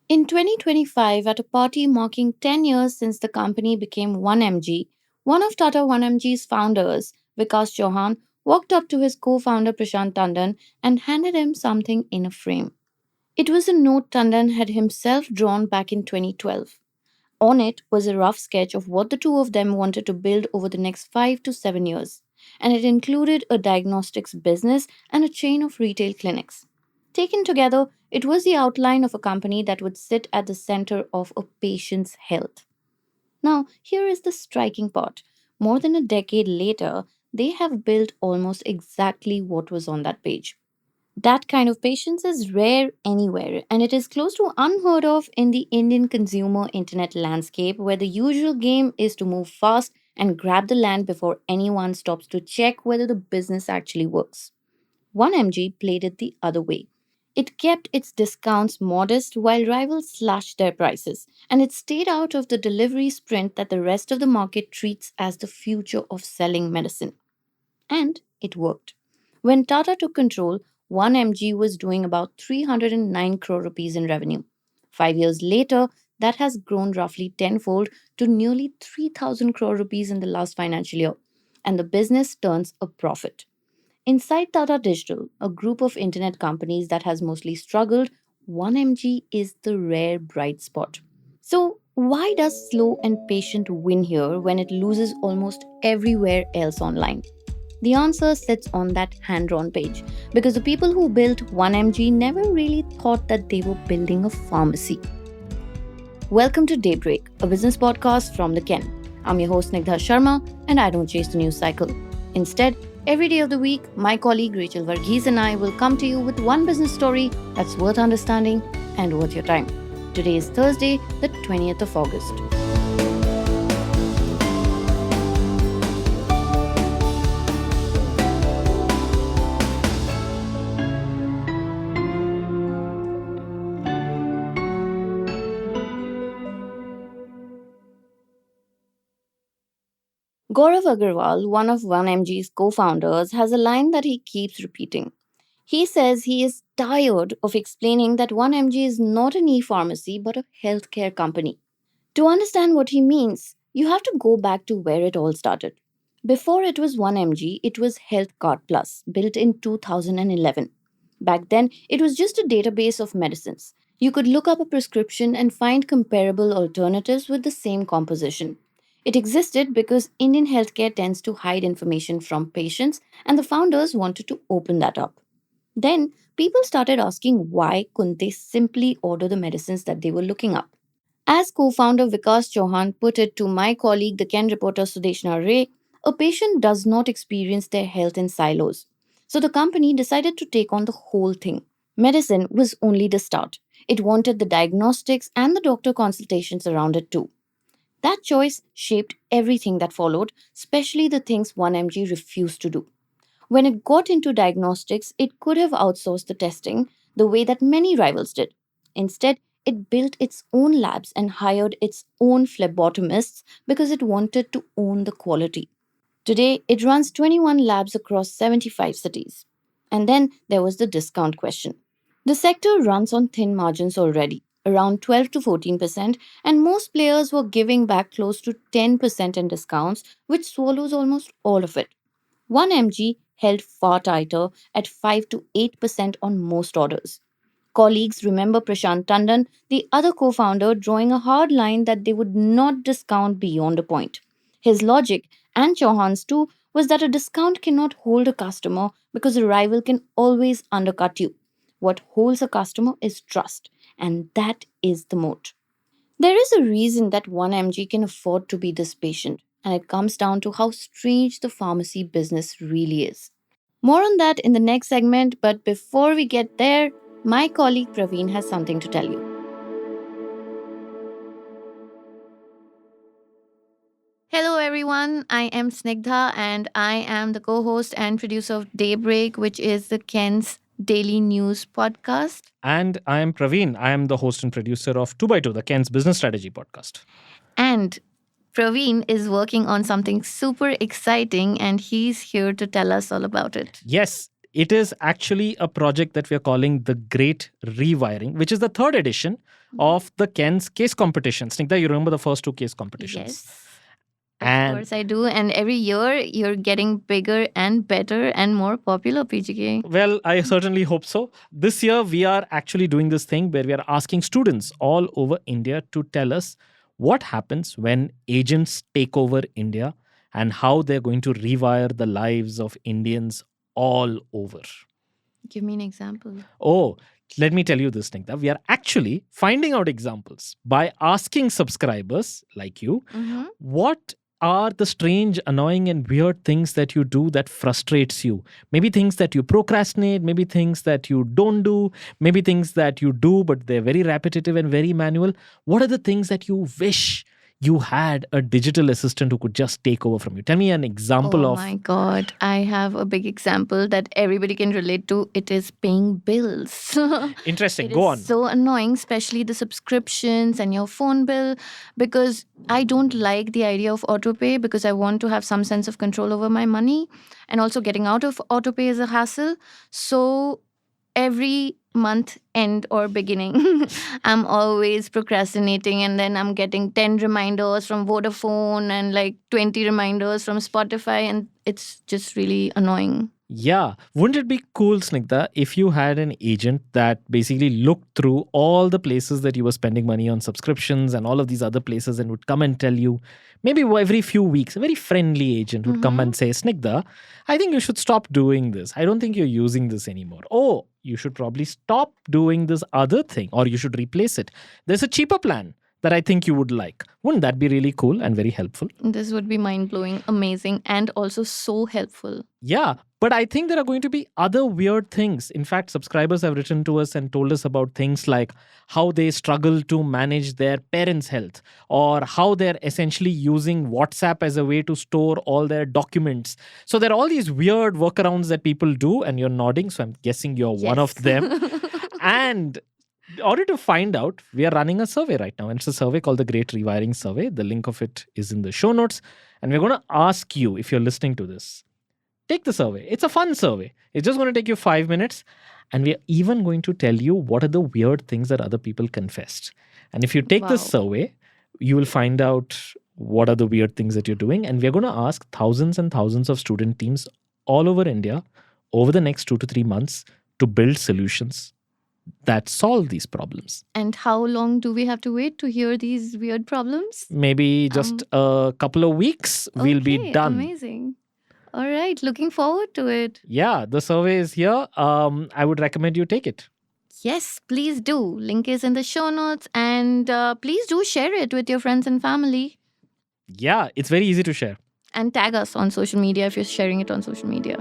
In 2025, at a party marking 10 years since the company became 1MG, one of Tata 1MG's founders, Vikas Chauhan, walked up to his co founder Prashant Tandon and handed him something in a frame. It was a note Tandon had himself drawn back in 2012. On it was a rough sketch of what the two of them wanted to build over the next 5 to 7 years, and it included a diagnostics business and a chain of retail clinics. Taken together, it was the outline of a company that would sit at the center of a patient's health. Now, here is the striking part. More than a decade later, they have built almost exactly what was on that page. That kind of patience is rare anywhere, and it is close to unheard of in the Indian consumer internet landscape, where the usual game is to move fast and grab the land before anyone stops to check whether the business actually works. 1MG played it the other way. It kept its discounts modest while rivals slashed their prices, and it stayed out of the delivery sprint that the rest of the market treats as the future of selling medicine. And it worked. When Tata took control, 1MG was doing about 309 crore rupees in revenue. 5 years later, that has grown roughly tenfold to nearly 3,000 crore rupees in the last financial year, and the business turns a profit. Inside Tata Digital, a group of internet companies that has mostly struggled, 1MG is the rare bright spot. So, why does slow and patient win here when it loses almost everywhere else online? The answer sits on that hand drawn page because the people who built 1MG never really thought that they were building a pharmacy. Welcome to Daybreak, a business podcast from the Ken. I'm your host Snigdha Sharma, and I don't chase the news cycle. Instead, every day of the week, my colleague Rachel Varghese and I will come to you with one business story that's worth understanding and worth your time. Today is Thursday, the 20th of August. Gaurav Agarwal, one of 1MG's co founders, has a line that he keeps repeating. He says he is tired of explaining that 1MG is not an e pharmacy but a healthcare company. To understand what he means, you have to go back to where it all started. Before it was 1MG, it was Health Card Plus, built in 2011. Back then, it was just a database of medicines. You could look up a prescription and find comparable alternatives with the same composition. It existed because Indian healthcare tends to hide information from patients, and the founders wanted to open that up. Then, people started asking why couldn't they simply order the medicines that they were looking up. As co founder Vikas Chauhan put it to my colleague, the Ken reporter Sudeshna Ray, a patient does not experience their health in silos. So the company decided to take on the whole thing. Medicine was only the start. It wanted the diagnostics and the doctor consultations around it too. That choice shaped everything that followed, especially the things 1MG refused to do. When it got into diagnostics, it could have outsourced the testing the way that many rivals did. Instead, it built its own labs and hired its own phlebotomists because it wanted to own the quality. Today, it runs 21 labs across 75 cities. And then there was the discount question. The sector runs on thin margins already, around 12 to 14%, and most players were giving back close to 10% in discounts, which swallows almost all of it. 1MG held far tighter at 5 to 8% on most orders. Colleagues remember Prashant Tandon, the other co founder, drawing a hard line that they would not discount beyond a point. His logic, and Chauhan's too, was that a discount cannot hold a customer because a rival can always undercut you. What holds a customer is trust, and that is the moat. There is a reason that 1MG can afford to be this patient, and it comes down to how strange the pharmacy business really is. More on that in the next segment, but before we get there, my colleague Praveen has something to tell you. Hello, everyone. I am Snigdha, and I am the co host and producer of Daybreak, which is the Ken's daily news podcast. And I am Praveen. I am the host and producer of 2 by 2 the Ken's Business Strategy podcast. And Praveen is working on something super exciting, and he's here to tell us all about it. Yes, It is actually a project that we are calling the Great Rewiring, which is the third edition of the Ken's case competition. Snigdha, you remember the first two case competitions? Yes. Of And course I do. And every year you're getting bigger and better and more popular, PGK. well, I certainly hope so. This year, we are actually doing this thing where we are asking students all over India to tell us what happens when agents take over India and how they're going to rewire the lives of Indians all over. Give me an example. Oh, let me tell you this, Nigda. We are actually finding out examples by asking subscribers like you Mm-hmm. what are the strange, annoying, and weird things that you do that frustrates you? Maybe things that you procrastinate, maybe things that you don't do, maybe things that you do, but they're very repetitive and very manual. What are the things that you wish you had a digital assistant who could just take over from you? Tell me an example Oh of. my God. I have a big example that everybody can relate to. It is paying bills. Interesting. It Go is on. so annoying, especially the subscriptions and your phone bill, because I don't like the idea of autopay because I want to have some sense of control over my money. And also, getting out of autopay is a hassle. So, every month end or beginning, I'm always procrastinating, and then I'm getting 10 reminders from Vodafone and like 20 reminders from Spotify, and it's just really annoying. Yeah. Wouldn't it be cool, Snigdha, if you had an agent that basically looked through all the places that you were spending money on subscriptions and all of these other places and would come and tell you, maybe every few weeks, a very friendly agent would come Mm-hmm. and say, Snigdha, I think you should stop doing this. I don't think you're using this anymore. Oh, you should probably stop doing this other thing or you should replace it. There's a cheaper plan that I think you would like. Wouldn't that be really cool and very helpful? This would be mind blowing, amazing, and also so helpful. Yeah, but I think there are going to be other weird things. In fact, subscribers have written to us and told us about things like how they struggle to manage their parents' health or how they're essentially using WhatsApp as a way to store all their documents. So there are all these weird workarounds that people do, and you're nodding, so I'm guessing you're one of Yes. them. And in order to find out, we are running a survey right now. And it's a survey called the Great Rewiring Survey. The link of it is in the show notes. And we're going to ask you, if you're listening to this, take the survey. It's a fun survey. It's just going to take you 5 minutes. And we're even going to tell you what are the weird things that other people confessed. And if you take this Wow. survey, you will find out what are the weird things that you're doing. And we're going to ask thousands and thousands of student teams all over India over the next 2 to 3 months to build solutions that solve these problems. And how long do we have to wait to hear these weird problems? Maybe just a couple of weeks, we'll be Okay, done. amazing. All right, looking forward to it. Yeah, the survey is here. I would recommend you take it. Yes, please do. Link is in the show notes, and please do share it with your friends and family. Yeah, it's very easy to share. And tag us on social media if you're sharing it on social media.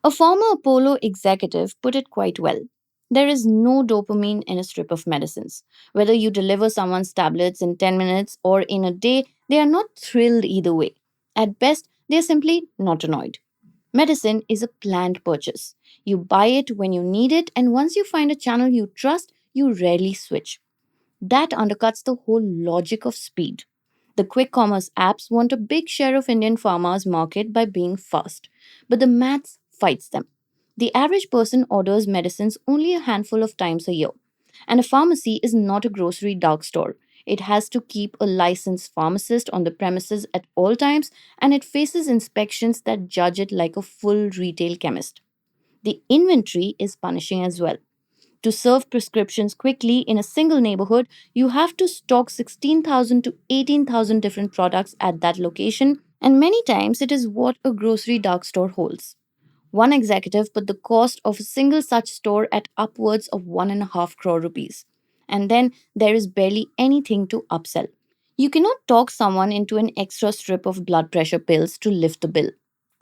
A former Apollo executive put it quite well. There is no dopamine in a strip of medicines. Whether you deliver someone's tablets in 10 minutes or in a day, they are not thrilled either way. At best, they are simply not annoyed. Medicine is a planned purchase. You buy it when you need it, and once you find a channel you trust, you rarely switch. That undercuts the whole logic of speed. The quick commerce apps want a big share of Indian pharma's market by being fast, but the maths fights them. The average person orders medicines only a handful of times a year, and a pharmacy is not a grocery dark store. It has to keep a licensed pharmacist on the premises at all times, and it faces inspections that judge it like a full retail chemist. The inventory is punishing as well. To serve prescriptions quickly in a single neighborhood, you have to stock 16,000 to 18,000 different products at that location, and many times it is what a grocery dark store holds. One executive put the cost of a single such store at upwards of 1.5 crore rupees. And then there is barely anything to upsell. You cannot talk someone into an extra strip of blood pressure pills to lift the bill.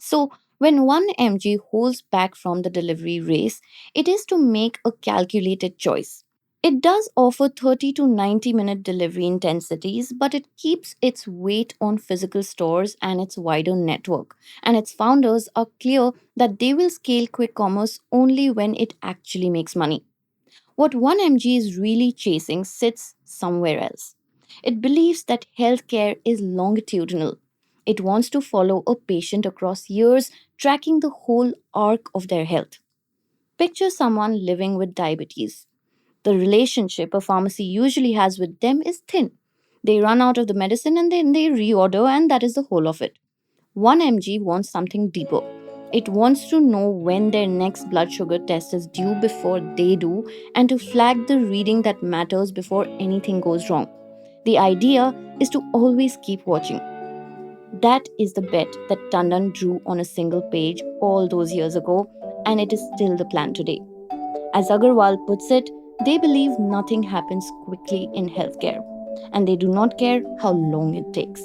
So, when 1 mg holds back from the delivery race, it is to make a calculated choice. It does offer 30 to 90-minute delivery intensities, but it keeps its weight on physical stores and its wider network. And its founders are clear that they will scale quick commerce only when it actually makes money. What 1 mg is really chasing sits somewhere else. It believes that healthcare is longitudinal. It wants to follow a patient across years, tracking the whole arc of their health. Picture someone living with diabetes. The relationship a pharmacy usually has with them is thin. They run out of the medicine and then they reorder, and that is the whole of it. 1mg wants something deeper. It wants to know when their next blood sugar test is due before they do, and to flag the reading that matters before anything goes wrong. The idea is to always keep watching. That is the bet that Tandon drew on a single page all those years ago, and it is still the plan today. As Agarwal puts it, they believe nothing happens quickly in healthcare, and they do not care how long it takes.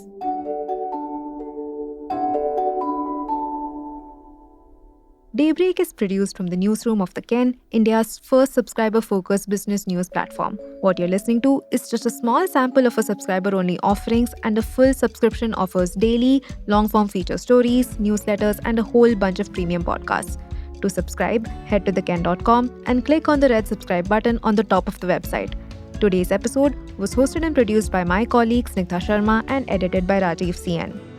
Daybreak is produced from the newsroom of The Ken, India's first subscriber-focused business news platform. What you're listening to is just a small sample of our subscriber-only offerings, and a full subscription offers daily, long-form feature stories, newsletters, and a whole bunch of premium podcasts. To subscribe, head to theken.com and click on the red subscribe button on the top of the website. Today's episode was hosted and produced by my colleague Snigdha Sharma and edited by Rajiv CN.